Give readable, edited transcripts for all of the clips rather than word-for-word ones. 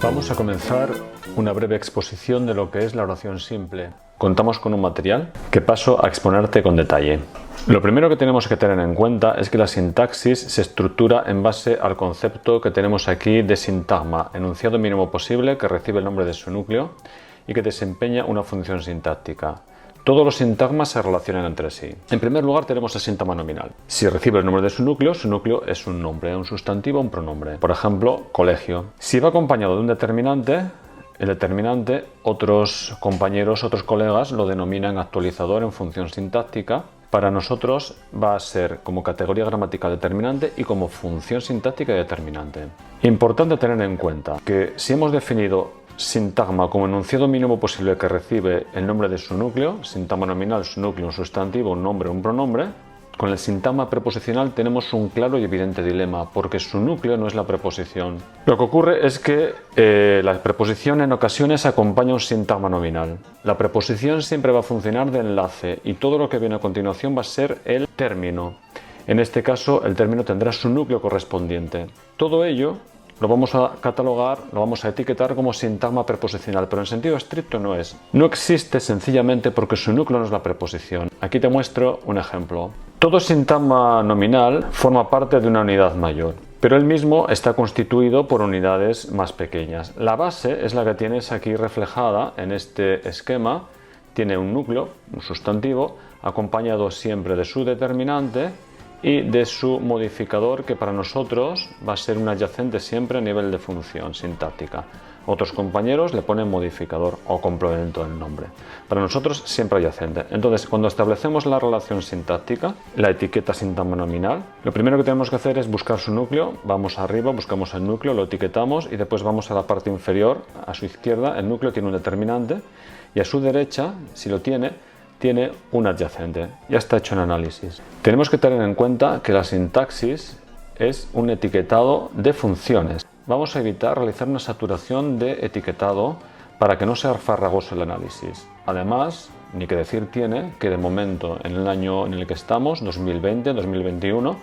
Vamos a comenzar una breve exposición de lo que es la oración simple. Contamos con un material que paso a exponerte con detalle. Lo primero que tenemos que tener en cuenta es que la sintaxis se estructura en base al concepto que tenemos aquí de sintagma, enunciado mínimo posible que recibe el nombre de su núcleo y que desempeña una función sintáctica. Todos los sintagmas se relacionan entre sí. En primer lugar tenemos el sintagma nominal. Si recibe el nombre de su núcleo es un nombre, un sustantivo, un pronombre. Por ejemplo, colegio. Si va acompañado de un determinante, el determinante, otros compañeros, otros colegas lo denominan actualizador en función sintáctica. Para nosotros va a ser como categoría gramatical determinante y como función sintáctica determinante. Importante tener en cuenta que si hemos definido sintagma como enunciado mínimo posible que recibe el nombre de su núcleo, sintagma nominal, su núcleo, un sustantivo, un nombre, un pronombre, con el sintagma preposicional tenemos un claro y evidente dilema, porque su núcleo no es la preposición. Lo que ocurre es que la preposición en ocasiones acompaña un sintagma nominal. La preposición siempre va a funcionar de enlace y todo lo que viene a continuación va a ser el término. En este caso, el término tendrá su núcleo correspondiente. Todo ello lo vamos a catalogar, lo vamos a etiquetar como sintagma preposicional, pero en sentido estricto no es. No existe sencillamente porque su núcleo no es la preposición. Aquí te muestro un ejemplo. Todo sintagma nominal forma parte de una unidad mayor, pero el mismo está constituido por unidades más pequeñas. La base es la que tienes aquí reflejada en este esquema. Tiene un núcleo, un sustantivo, acompañado siempre de su determinante y de su modificador, que para nosotros va a ser un adyacente siempre a nivel de función sintáctica. Otros compañeros le ponen modificador o complemento del nombre. Para nosotros siempre adyacente. Entonces, cuando establecemos la relación sintáctica, la etiqueta sintagma nominal, lo primero que tenemos que hacer es buscar su núcleo. Vamos arriba, buscamos el núcleo, lo etiquetamos y después vamos a la parte inferior, a su izquierda. El núcleo tiene un determinante y a su derecha, si lo tiene un adyacente. Ya está hecho el análisis. Tenemos que tener en cuenta que la sintaxis es un etiquetado de funciones. Vamos a evitar realizar una saturación de etiquetado para que no sea farragoso el análisis. Además, ni que decir tiene que de momento, en el año en el que estamos, 2020-2021,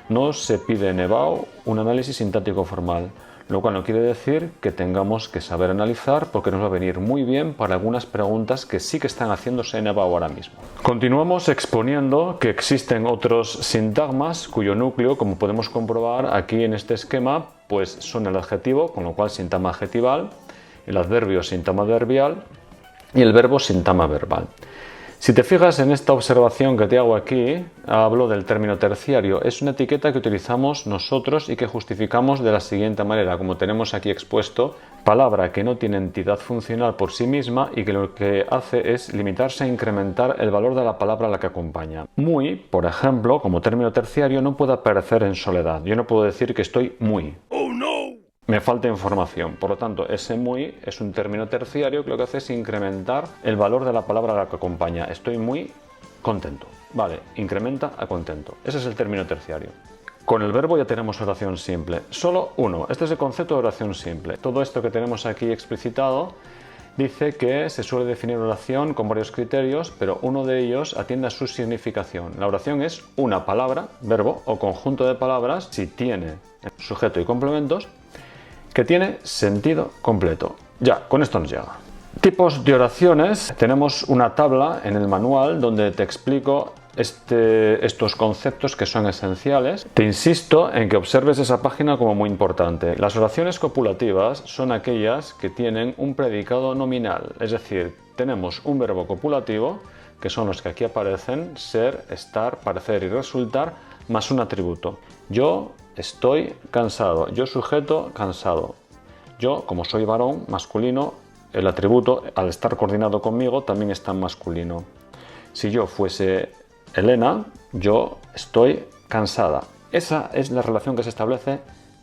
no se pide en EBAU un análisis sintáctico formal, lo cual no quiere decir que tengamos que saber analizar, porque nos va a venir muy bien para algunas preguntas que sí que están haciéndose en EBAU ahora mismo. Continuamos exponiendo que existen otros sintagmas cuyo núcleo, como podemos comprobar aquí en este esquema, pues son el adjetivo, con lo cual sintagma adjetival, el adverbio sintagma adverbial y el verbo sintagma verbal. Si te fijas en esta observación que te hago aquí, hablo del término terciario. Es una etiqueta que utilizamos nosotros y que justificamos de la siguiente manera, como tenemos aquí expuesto: palabra que no tiene entidad funcional por sí misma y que lo que hace es limitarse a incrementar el valor de la palabra a la que acompaña. Muy, por ejemplo, como término terciario, no puede aparecer en soledad. Yo no puedo decir que estoy muy. Me falta información, por lo tanto ese muy es un término terciario que lo que hace es incrementar el valor de la palabra a la que acompaña. Estoy muy contento. Vale, incrementa a contento. Ese es el término terciario. Con el verbo ya tenemos oración simple. Solo uno. Este es el concepto de oración simple. Todo esto que tenemos aquí explicitado dice que se suele definir oración con varios criterios, pero uno de ellos atiende a su significación. La oración es una palabra, verbo o conjunto de palabras, si tiene sujeto y complementos, que tiene sentido completo. Ya, con esto nos llega. Tipos de oraciones. Tenemos una tabla en el manual donde te explico estos conceptos que son esenciales. Te insisto en que observes esa página como muy importante. Las oraciones copulativas son aquellas que tienen un predicado nominal, es decir, tenemos un verbo copulativo, que son los que aquí aparecen: ser, estar, parecer y resultar, más un atributo. Yo estoy cansado, yo sujeto cansado. Yo, como soy varón, masculino, el atributo, al estar coordinado conmigo, también está en masculino. Si yo fuese Elena, yo estoy cansada. Esa es la relación que se establece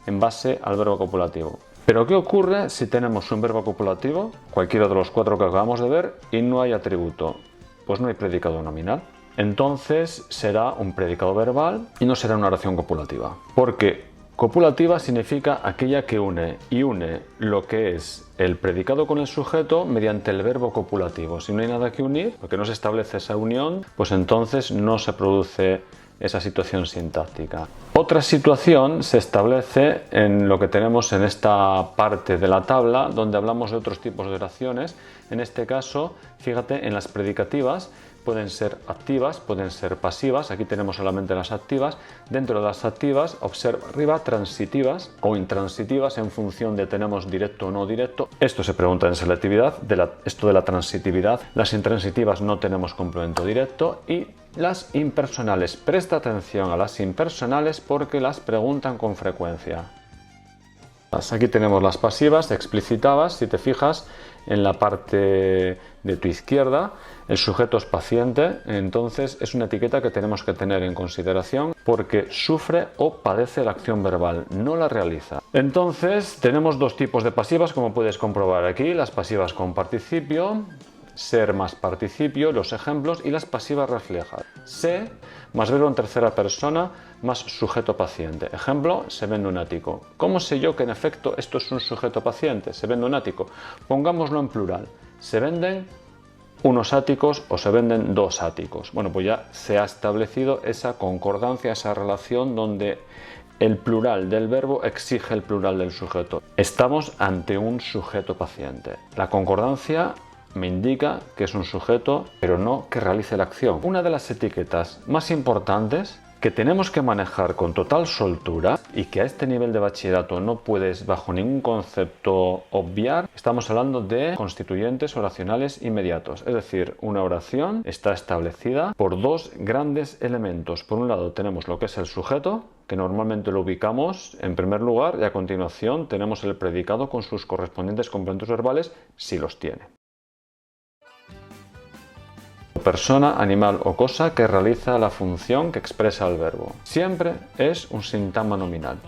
en base al verbo copulativo. Pero ¿qué ocurre si tenemos un verbo copulativo, cualquiera de los cuatro que acabamos de ver, y no hay atributo? Pues no hay predicado nominal. Entonces será un predicado verbal y no será una oración copulativa. Porque copulativa significa aquella que une, y une lo que es el predicado con el sujeto mediante el verbo copulativo. Si no hay nada que unir, porque no se establece esa unión, pues entonces no se produce esa situación sintáctica. Otra situación se establece en lo que tenemos en esta parte de la tabla, donde hablamos de otros tipos de oraciones. En este caso, fíjate, en las predicativas pueden ser activas, pueden ser pasivas. Aquí tenemos solamente las activas. Dentro de las activas, observa arriba, transitivas o intransitivas en función de tenemos directo o no directo. Esto se pregunta en selectividad, esto de la transitividad. Las intransitivas no tenemos complemento directo. Y las impersonales. Presta atención a las impersonales porque las preguntan con frecuencia. Aquí tenemos las pasivas explicitadas. Si te fijas en la parte de tu izquierda, el sujeto es paciente, entonces es una etiqueta que tenemos que tener en consideración porque sufre o padece la acción verbal, no la realiza. Entonces tenemos dos tipos de pasivas, como puedes comprobar aquí, las pasivas con participio, ser más participio, los ejemplos, y las pasivas reflejadas. Se más verbo en tercera persona más sujeto paciente. Ejemplo, se vende un ático. ¿Cómo sé yo que en efecto esto es un sujeto paciente? Se vende un ático. Pongámoslo en plural. Se venden unos áticos o se venden dos áticos. Bueno, pues ya se ha establecido esa concordancia, esa relación donde el plural del verbo exige el plural del sujeto. Estamos ante un sujeto paciente. La concordancia me indica que es un sujeto, pero no que realice la acción. Una de las etiquetas más importantes que tenemos que manejar con total soltura y que a este nivel de bachillerato no puedes bajo ningún concepto obviar, estamos hablando de constituyentes oracionales inmediatos. Es decir, una oración está establecida por dos grandes elementos. Por un lado tenemos lo que es el sujeto, que normalmente lo ubicamos en primer lugar, y a continuación tenemos el predicado con sus correspondientes complementos verbales, si los tiene. Persona, animal o cosa que realiza la función que expresa el verbo. Siempre es un sintagma nominal.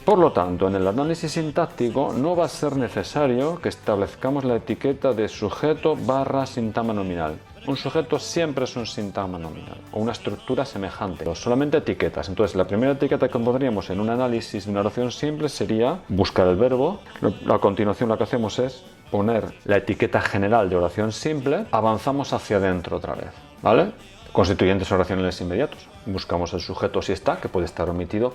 Por lo tanto, en el análisis sintáctico no va a ser necesario que establezcamos la etiqueta de sujeto barra sintagma nominal. Un sujeto siempre es un sintagma nominal o una estructura semejante, pero solamente etiquetas. Entonces, la primera etiqueta que pondríamos en un análisis de una oración simple sería buscar el verbo. A continuación, lo que hacemos es poner la etiqueta general de oración simple, avanzamos hacia adentro otra vez, ¿vale? Constituyentes oracionales inmediatos. Buscamos el sujeto si está, que puede estar omitido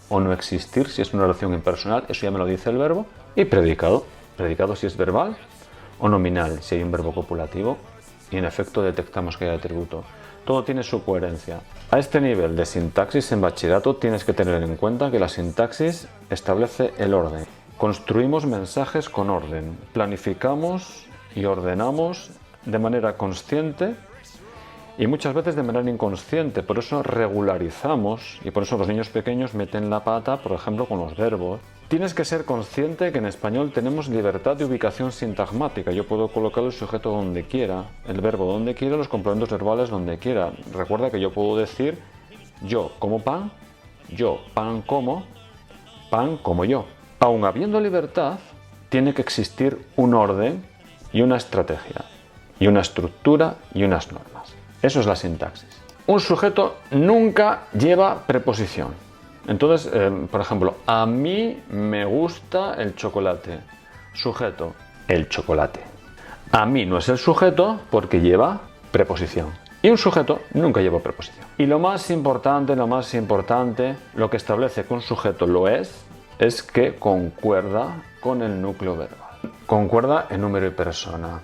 o no existir si es una oración impersonal, eso ya me lo dice el verbo. Y predicado. Predicado si es verbal o nominal, si hay un verbo copulativo y en efecto detectamos que hay atributo. Todo tiene su coherencia. A este nivel de sintaxis en bachillerato tienes que tener en cuenta que la sintaxis establece el orden. Construimos mensajes con orden, planificamos y ordenamos de manera consciente y muchas veces de manera inconsciente, por eso regularizamos y por eso los niños pequeños meten la pata, por ejemplo, con los verbos. Tienes que ser consciente que en español tenemos libertad de ubicación sintagmática. Yo puedo colocar el sujeto donde quiera, el verbo donde quiera, los complementos verbales donde quiera. Recuerda que yo puedo decir yo como pan como yo. Aun habiendo libertad, tiene que existir un orden y una estrategia, y una estructura y unas normas. Eso es la sintaxis. Un sujeto nunca lleva preposición. Entonces, por ejemplo, a mí me gusta el chocolate. Sujeto, el chocolate. A mí no es el sujeto porque lleva preposición. Y un sujeto nunca lleva preposición. Y lo más importante, lo que establece que un sujeto lo es que concuerda con el núcleo verbal. Concuerda en número y persona.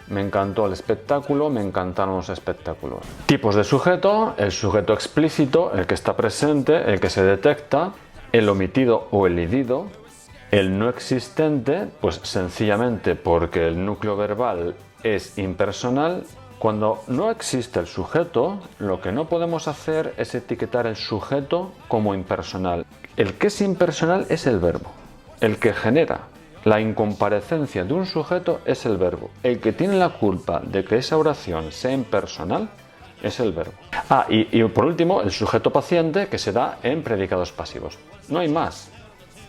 Me encantó el espectáculo, me encantaron los espectáculos. Tipos de sujeto: el sujeto explícito, el que está presente, el que se detecta, el omitido o elidido, el no existente, pues sencillamente porque el núcleo verbal es impersonal. Cuando no existe el sujeto, lo que no podemos hacer es etiquetar el sujeto como impersonal. El que es impersonal es el verbo. El que genera la incomparecencia de un sujeto es el verbo. El que tiene la culpa de que esa oración sea impersonal es el verbo. Y por último, el sujeto paciente, que se da en predicados pasivos. No hay más.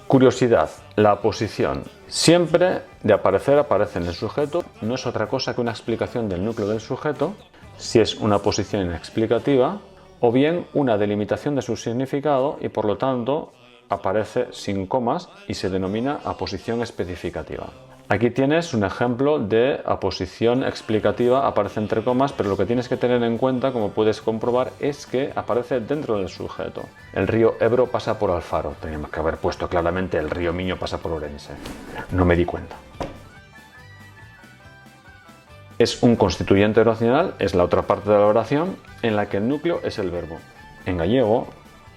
Curiosidad: la aposición siempre de aparecer aparece en el sujeto, no es otra cosa que una explicación del núcleo del sujeto, si es una posición explicativa, o bien una delimitación de su significado y por lo tanto aparece sin comas y se denomina aposición especificativa. Aquí tienes un ejemplo de aposición explicativa, aparece entre comas, pero lo que tienes que tener en cuenta, como puedes comprobar, es que aparece dentro del sujeto. El río Ebro pasa por Alfaro. Teníamos que haber puesto claramente el río Miño pasa por Orense. No me di cuenta. Es un constituyente oracional, es la otra parte de la oración en la que el núcleo es el verbo. En gallego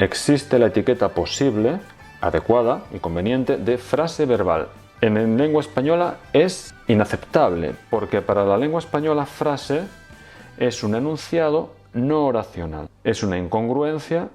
existe la etiqueta posible, adecuada y conveniente de frase verbal. En lengua española es inaceptable, porque para la lengua española frase es un enunciado no oracional. Es una incongruencia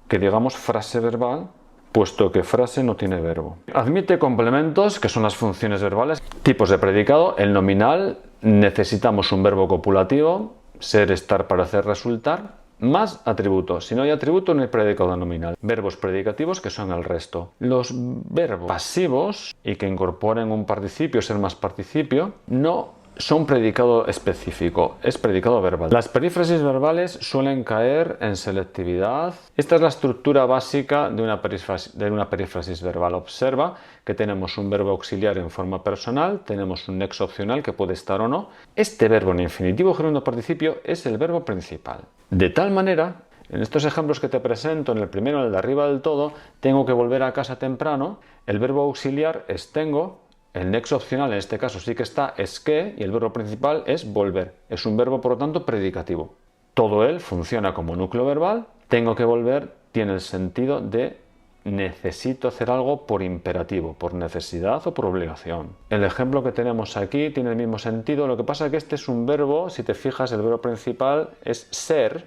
que digamos frase verbal, puesto que frase no tiene verbo. Admite complementos, que son las funciones verbales. Tipos de predicado: el nominal, necesitamos un verbo copulativo, ser, estar, parecer, resultar, más atributos. Si no hay atributo, no hay predicado nominal. Verbos predicativos, que son el resto. Los verbos pasivos y que incorporen un participio, ser más participio, no son predicado específico, es predicado verbal. Las perífrasis verbales suelen caer en selectividad. Esta es la estructura básica de una perífrasis verbal. Observa que tenemos un verbo auxiliar en forma personal, tenemos un nexo opcional que puede estar o no. Este verbo en infinitivo gerundio participio es el verbo principal. De tal manera, en estos ejemplos que te presento, en el primero, el de arriba del todo, tengo que volver a casa temprano, el verbo auxiliar es tengo, el nexo opcional en este caso sí que está, es que, y el verbo principal es volver. Es un verbo, por lo tanto, predicativo. Todo él funciona como núcleo verbal. Tengo que volver tiene el sentido de necesito hacer algo por imperativo, por necesidad o por obligación. El ejemplo que tenemos aquí tiene el mismo sentido, lo que pasa es que este es un verbo, si te fijas, el verbo principal es ser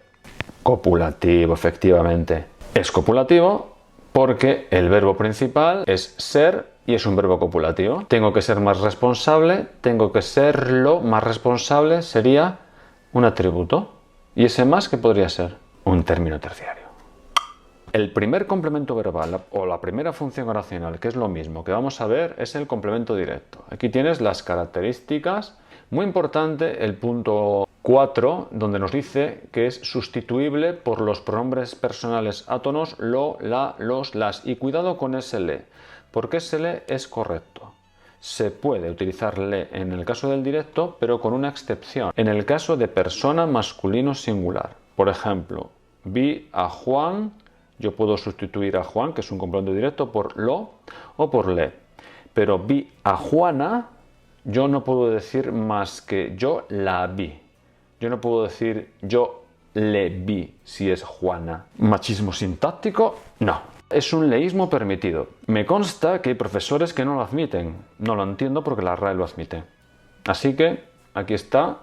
copulativo, efectivamente. Es copulativo porque el verbo principal es ser y es un verbo copulativo. Tengo que ser más responsable, tengo que serlo más responsable sería un atributo. ¿Y ese más qué podría ser? Un término terciario. El primer complemento verbal o la primera función oracional, que es lo mismo que vamos a ver, es el complemento directo. Aquí tienes las características. Muy importante el punto 4, donde nos dice que es sustituible por los pronombres personales átonos lo, la, los, las. Y cuidado con ese le, porque ese le es correcto. Se puede utilizar le en el caso del directo, pero con una excepción. En el caso de persona masculino singular. Por ejemplo, vi a Juan, yo puedo sustituir a Juan, que es un complemento directo, por lo o por le. Pero vi a Juana, yo no puedo decir más que yo la vi. Yo no puedo decir yo le vi si es Juana. ¿Machismo sintáctico? No. Es un leísmo permitido. Me consta que hay profesores que no lo admiten. No lo entiendo porque la RAE lo admite. Así que aquí está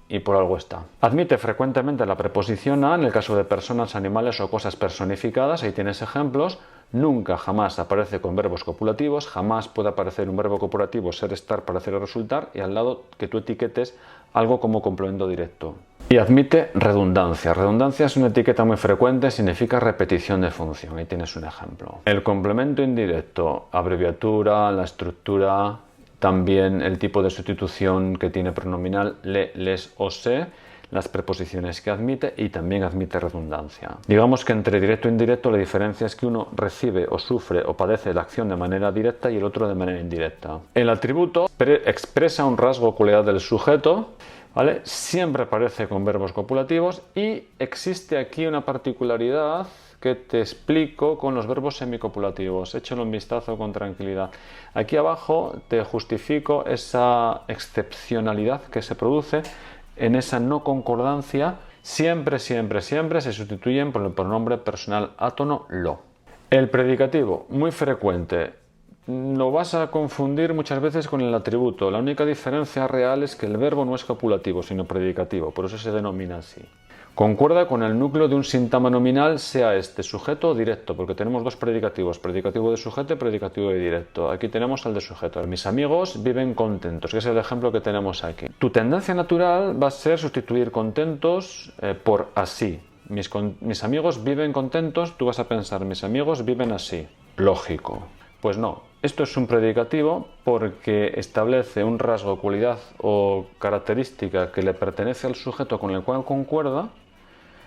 y por algo está. Admite frecuentemente la preposición a en el caso de personas, animales o cosas personificadas. Ahí tienes ejemplos. Nunca, jamás aparece con verbos copulativos. Jamás puede aparecer un verbo copulativo, ser, estar, parecer o resultar. Y al lado que tú etiquetes algo como complemento directo. Y admite redundancia. Redundancia es una etiqueta muy frecuente, significa repetición de función. Ahí tienes un ejemplo. El complemento indirecto, abreviatura, la estructura, también el tipo de sustitución que tiene pronominal le, les o se, las preposiciones que admite y también admite redundancia. Digamos que entre directo e indirecto la diferencia es que uno recibe o sufre o padece la acción de manera directa y el otro de manera indirecta. El atributo expresa un rasgo o cualidad del sujeto, ¿vale? Siempre aparece con verbos copulativos y existe aquí una particularidad que te explico con los verbos semicopulativos. Échale un vistazo con tranquilidad. Aquí abajo te justifico esa excepcionalidad que se produce en esa no concordancia. Siempre, siempre, siempre se sustituyen por el pronombre personal átono lo. El predicativo, muy frecuente. Lo vas a confundir muchas veces con el atributo. La única diferencia real es que el verbo no es copulativo, sino predicativo. Por eso se denomina así. Concuerda con el núcleo de un sintagma nominal, sea este sujeto o directo, porque tenemos dos predicativos, predicativo de sujeto y predicativo de directo. Aquí tenemos el de sujeto. Mis amigos viven contentos, que es el ejemplo que tenemos aquí. Tu tendencia natural va a ser sustituir contentos por así. Mis amigos viven contentos, tú vas a pensar, mis amigos viven así. Lógico. Pues no, esto es un predicativo porque establece un rasgo, cualidad o característica que le pertenece al sujeto con el cual concuerda.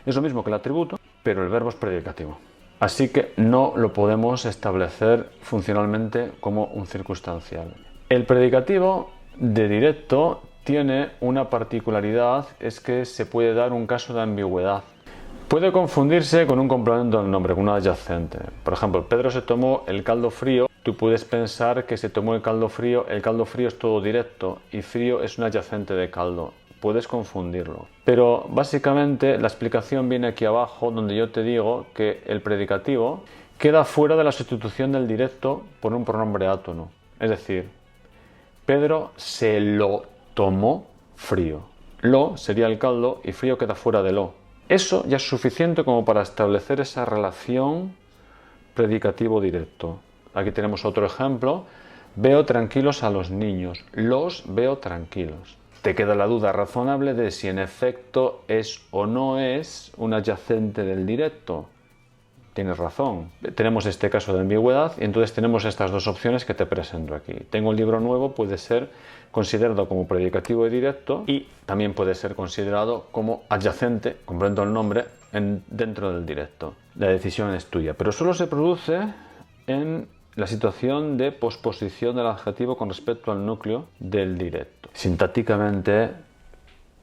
Es lo mismo que el atributo, pero el verbo es predicativo. Así que no lo podemos establecer funcionalmente como un circunstancial. El predicativo de directo tiene una particularidad, es que se puede dar un caso de ambigüedad. Puede confundirse con un complemento del nombre, con un adyacente. Por ejemplo, Pedro se tomó el caldo frío. Tú puedes pensar que se tomó el caldo frío es todo directo y frío es un adyacente de caldo. Puedes confundirlo. Pero básicamente la explicación viene aquí abajo, donde yo te digo que el predicativo queda fuera de la sustitución del directo por un pronombre átono. Es decir, Pedro se lo tomó frío. Lo sería el caldo y frío queda fuera de lo. Eso ya es suficiente como para establecer esa relación predicativo directo. Aquí tenemos otro ejemplo. Veo tranquilos a los niños. Los veo tranquilos. Te queda la duda razonable de si en efecto es o no es un adyacente del directo. Tienes razón. Tenemos este caso de ambigüedad y entonces tenemos estas dos opciones que te presento aquí. Tengo un libro nuevo, puede ser considerado como predicativo de directo y también puede ser considerado como adyacente, comprendo el nombre, dentro del directo. La decisión es tuya, pero solo se produce en la situación de posposición del adjetivo con respecto al núcleo del directo. Sintácticamente,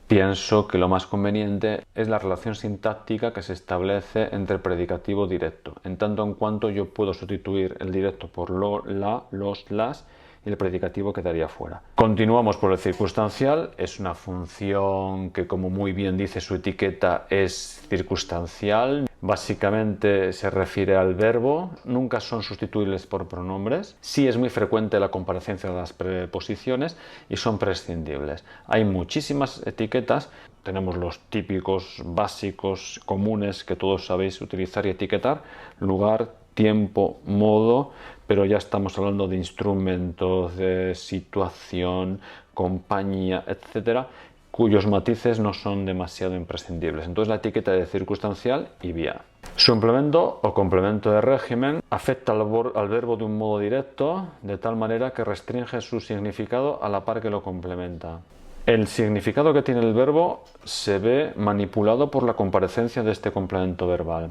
pienso que lo más conveniente es la relación sintáctica que se establece entre el predicativo directo, en tanto en cuanto yo puedo sustituir el directo por lo, la, los, las, y el predicativo quedaría fuera. Continuamos por el circunstancial. Es una función que, como muy bien dice su etiqueta, es circunstancial. Básicamente se refiere al verbo, nunca son sustituibles por pronombres. Sí es muy frecuente la comparecencia de las preposiciones y son prescindibles. Hay muchísimas etiquetas, tenemos los típicos, básicos, comunes que todos sabéis utilizar y etiquetar: lugar, tiempo, modo, pero ya estamos hablando de instrumentos, de situación, compañía, etcétera, cuyos matices no son demasiado imprescindibles. Entonces la etiqueta de circunstancial y vía. Suplemento o complemento de régimen afecta al verbo de un modo directo, de tal manera que restringe su significado a la par que lo complementa. El significado que tiene el verbo se ve manipulado por la comparecencia de este complemento verbal.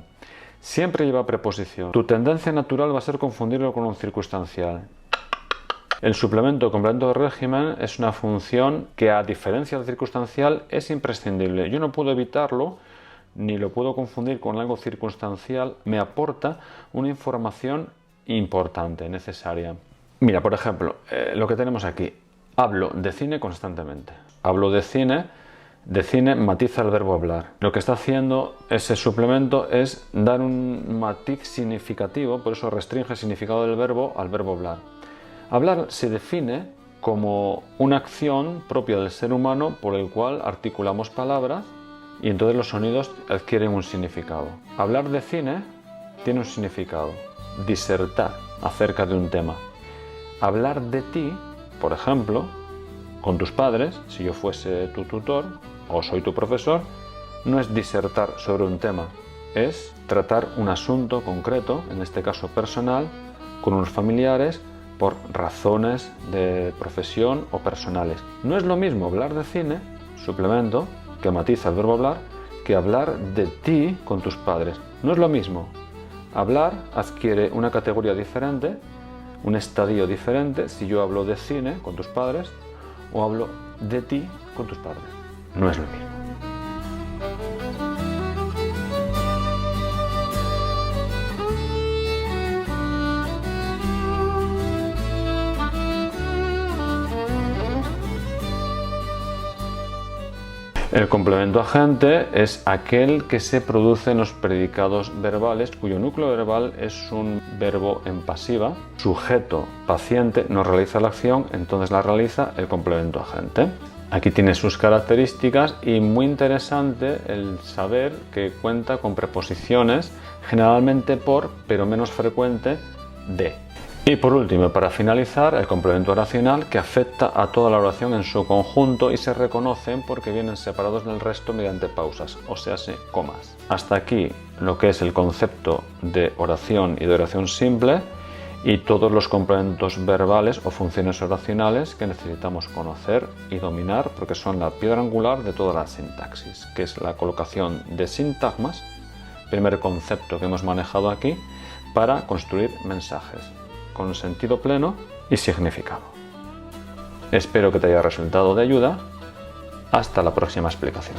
Siempre lleva preposición. Tu tendencia natural va a ser confundirlo con un circunstancial. El suplemento o complemento de régimen es una función que, a diferencia del circunstancial, es imprescindible. Yo no puedo evitarlo, ni lo puedo confundir con algo circunstancial. Me aporta una información importante, necesaria. Mira, por ejemplo, lo que tenemos aquí. Hablo de cine constantemente. Hablo de cine matiza el verbo hablar. Lo que está haciendo ese suplemento es dar un matiz significativo, por eso restringe el significado del verbo al verbo hablar. Hablar se define como una acción propia del ser humano por el cual articulamos palabras y entonces los sonidos adquieren un significado. Hablar de cine tiene un significado: disertar acerca de un tema. Hablar de ti, por ejemplo, con tus padres, si yo fuese tu tutor o soy tu profesor, no es disertar sobre un tema, es tratar un asunto concreto, en este caso personal, con unos familiares por razones de profesión o personales. No es lo mismo hablar de cine, suplemento, que matiza el verbo hablar, que hablar de ti con tus padres. No es lo mismo. Hablar adquiere una categoría diferente, un estadio diferente si yo hablo de cine con tus padres o hablo de ti con tus padres. No es lo mismo. El complemento agente es aquel que se produce en los predicados verbales, cuyo núcleo verbal es un verbo en pasiva. Sujeto paciente no realiza la acción, entonces la realiza el complemento agente. Aquí tiene sus características y muy interesante el saber que cuenta con preposiciones, generalmente por, pero menos frecuente, de. Y por último, para finalizar, el complemento oracional, que afecta a toda la oración en su conjunto y se reconocen porque vienen separados del resto mediante pausas, o sea, comas. Hasta aquí lo que es el concepto de oración y de oración simple y todos los complementos verbales o funciones oracionales que necesitamos conocer y dominar porque son la piedra angular de toda la sintaxis, que es la colocación de sintagmas, primer concepto que hemos manejado aquí, para construir mensajes con sentido pleno y significado. Espero que te haya resultado de ayuda. Hasta la próxima explicación.